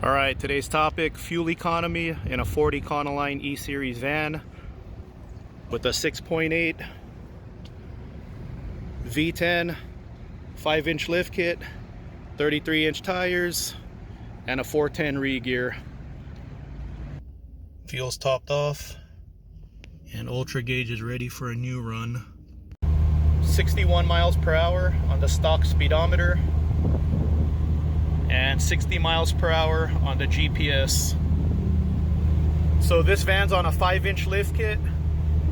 All right, today's topic, fuel economy in a Ford Econoline E-Series van with a 6.8 V10 5-inch lift kit, 33-inch tires, and a 410 re-gear. Fuel's topped off, and Ultra Gauge is ready for a new run. 61 miles per hour on the stock speedometer, and 60 miles per hour on the GPS. So this van's on a 5-inch lift kit.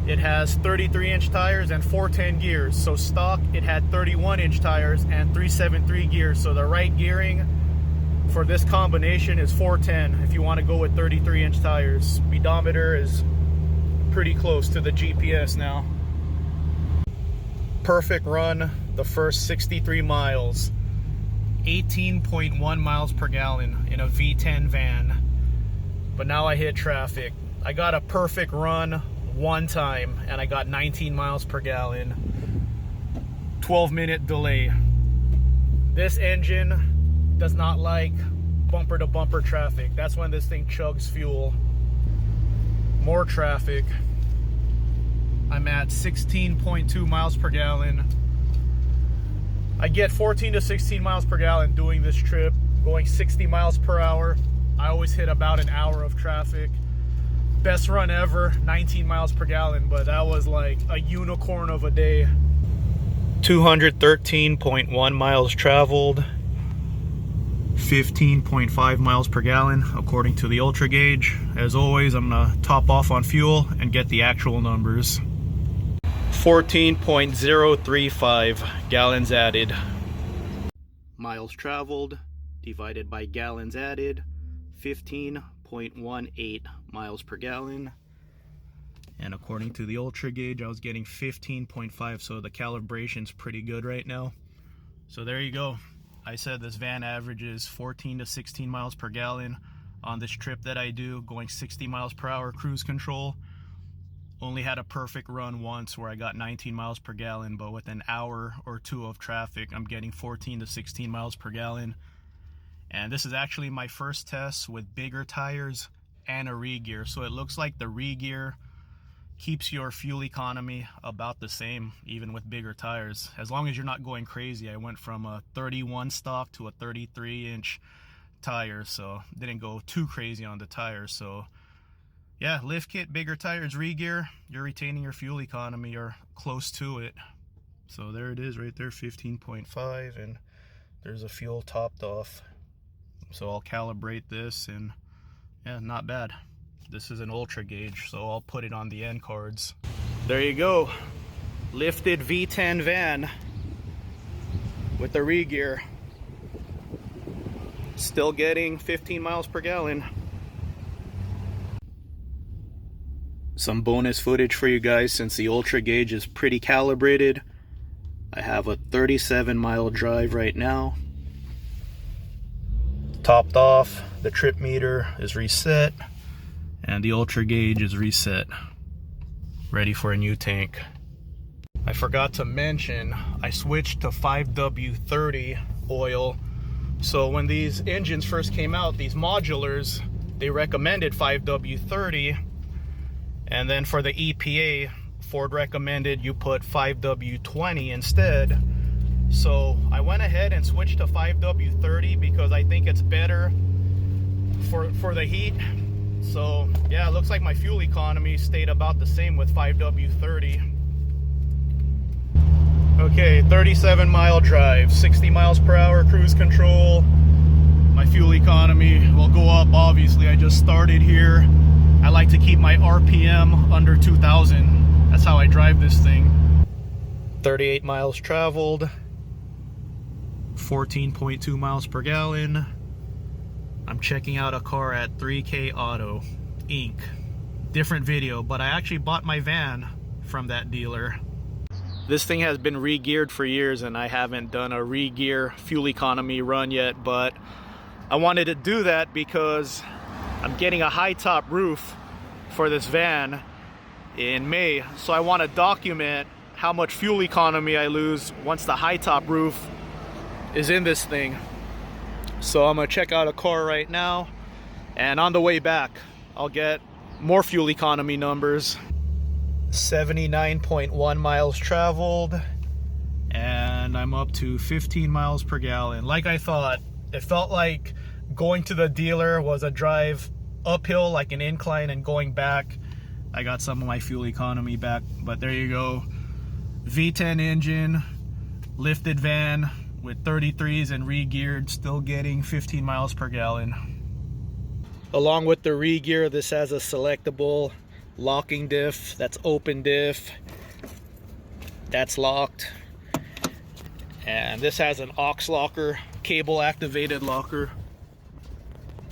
It has 33-inch tires and 410 gears. So stock, it had 31-inch tires and 373 gears. So the right gearing for this combination is 410 if you want to go with 33-inch tires. Speedometer is pretty close to the GPS now. Perfect run the first 63 miles. 18.1 miles per gallon in a V10 van. But now I hit traffic. I got a perfect run one time and I got 19 miles per gallon. 12-minute delay. This engine does not like bumper to bumper traffic. That's when this thing chugs fuel. More traffic. I'm at 16.2 miles per gallon. I get 14 to 16 miles per gallon doing this trip, going 60 miles per hour. I always hit about an hour of traffic. Best run ever, 19 miles per gallon, but that was like a unicorn of a day. 213.1 miles traveled, 15.5 miles per gallon according to the Ultra Gauge. As always, I'm gonna top off on fuel and get the actual numbers. 14.035 gallons added. Miles traveled divided by gallons added, 15.18 miles per gallon. And according to the Ultra Gauge, I was getting 15.5, so the calibration's pretty good right now. So there you go. I said this van averages 14 to 16 miles per gallon on this trip that I do, going 60 miles per hour cruise control. Only had a perfect run once where I got 19 miles per gallon, but with an hour or two of traffic, I'm getting 14 to 16 miles per gallon. And this is actually my first test with bigger tires and a re-gear. So it looks like the re-gear keeps your fuel economy about the same, even with bigger tires. As long as you're not going crazy. I went from a 31 stock to a 33-inch tire, so didn't go too crazy on the tires. So yeah, lift kit, bigger tires, re-gear, you're retaining your fuel economy or close to it. So there it is right there, 15.5, and there's a fuel topped off. So I'll calibrate this, and yeah, not bad. This is an Ultra Gauge, so I'll put it on the end cards. There you go, lifted V10 van with the re-gear. Still getting 15 miles per gallon. Some bonus footage for you guys since the Ultra Gauge is pretty calibrated. I have a 37-mile drive right now. Topped off, the trip meter is reset, and the Ultra Gauge is reset. Ready for a new tank. I forgot to mention, I switched to 5W30 oil. So when these engines first came out, these modulars, they recommended 5W30. And then for the EPA, Ford recommended you put 5W20 instead. So I went ahead and switched to 5W30 because I think it's better for the heat. So yeah, it looks like my fuel economy stayed about the same with 5W30. Okay, 37-mile drive, 60 miles per hour cruise control. My fuel economy will go up, obviously. I just started here. I like to keep my RPM under 2,000. That's how I drive this thing. 38 miles traveled, 14.2 miles per gallon. I'm checking out a car at 3K Auto, Inc. Different video, but I actually bought my van from that dealer. This thing has been re-geared for years, and I haven't done a re-gear fuel economy run yet, but I wanted to do that because I'm getting a high top roof for this van in May, so I want to document how much fuel economy I lose once the high top roof is in this thing. So I'm gonna check out a car right now. And on the way back, I'll get more fuel economy numbers. 79.1 miles traveled, and I'm up to 15 miles per gallon. Like I thought, it felt like going to the dealer was a drive uphill, like an incline, and going back, I got some of my fuel economy back. But there you go. V10 engine, lifted van with 33s and re-geared, still getting 15 miles per gallon. Along with the re-gear, this has a selectable locking diff. That's open diff. That's locked. And this has an aux locker, cable activated locker.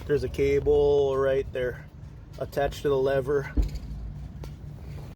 There's a cable right there attached to the lever.